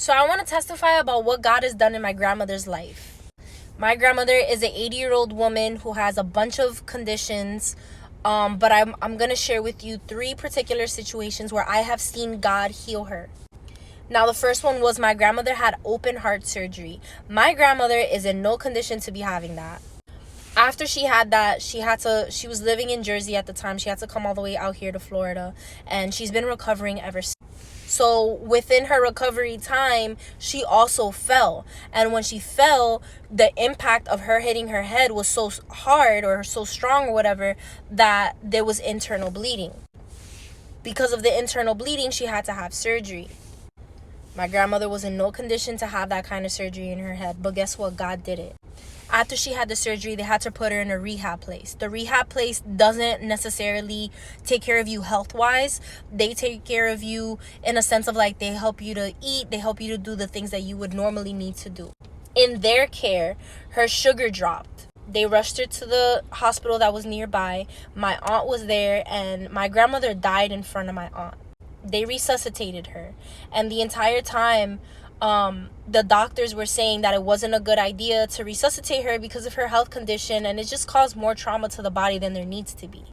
So I want to testify about what God has done in my grandmother's life. My grandmother is an 80-year-old woman who has a bunch of conditions. But I'm going to share with you 3 particular situations where I have seen God heal her. Now, the first one was my grandmother had open heart surgery. My grandmother is in no condition to be having that. After she had that, she was living in Jersey at the time. She had to come all the way out here to Florida, and she's been recovering ever since. So within her recovery time, she also fell. And when she fell, the impact of her hitting her head was so hard or so strong or whatever that there was internal bleeding. Because of the internal bleeding, she had to have surgery. My grandmother was in no condition to have that kind of surgery in her head. But guess what? God did it. After she had the surgery, they had to put her in a rehab place. The rehab place doesn't necessarily take care of you health-wise. They take care of you in a sense of like they help you to eat. They help you to do the things that you would normally need to do. In their care, her sugar dropped. They rushed her to the hospital that was nearby. My aunt was there, and my grandmother died in front of my aunt. They resuscitated her. And the entire time, the doctors were saying that it wasn't a good idea to resuscitate her because of her health condition, and it just caused more trauma to the body than there needs to be.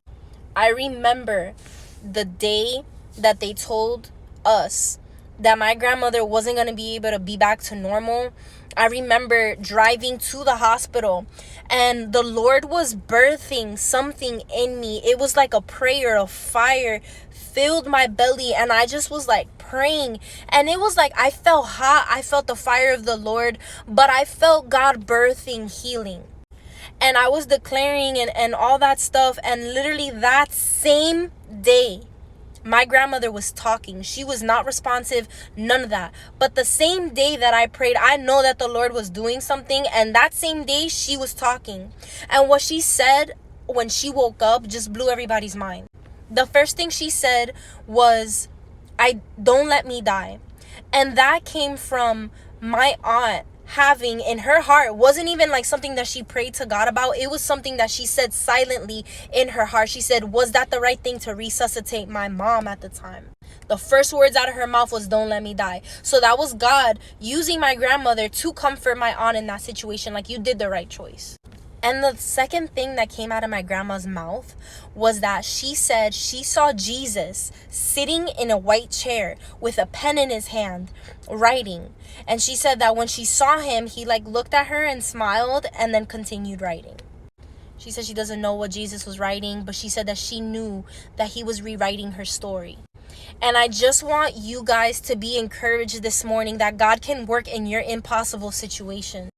I remember the day that they told us that my grandmother wasn't going to be able to be back to normal. I remember driving to the hospital, and the Lord was birthing something in me. It was like a prayer of fire filled my belly, and I just was like praying, and it was like I felt hot. I felt the fire of the Lord, but I felt God birthing healing. And I was declaring and all that stuff, and literally that same day, my grandmother was talking. She was not responsive, none of that. But the same day that I prayed, I know that the Lord was doing something, and that same day she was talking. And what she said when she woke up just blew everybody's mind. The first thing she said was, don't let me die. And that came from my aunt having in her heart, wasn't even like something that she prayed to God about. It was something that she said silently in her heart. She said, was that the right thing to resuscitate my mom at the time? The first words out of her mouth was, don't let me die. So that was God using my grandmother to comfort my aunt in that situation. Like, you did the right choice. And the second thing that came out of my grandma's mouth was that she said she saw Jesus sitting in a white chair with a pen in his hand, writing. And she said that when she saw him, he like looked at her and smiled and then continued writing. She said she doesn't know what Jesus was writing, but she said that she knew that he was rewriting her story. And I just want you guys to be encouraged this morning that God can work in your impossible situation.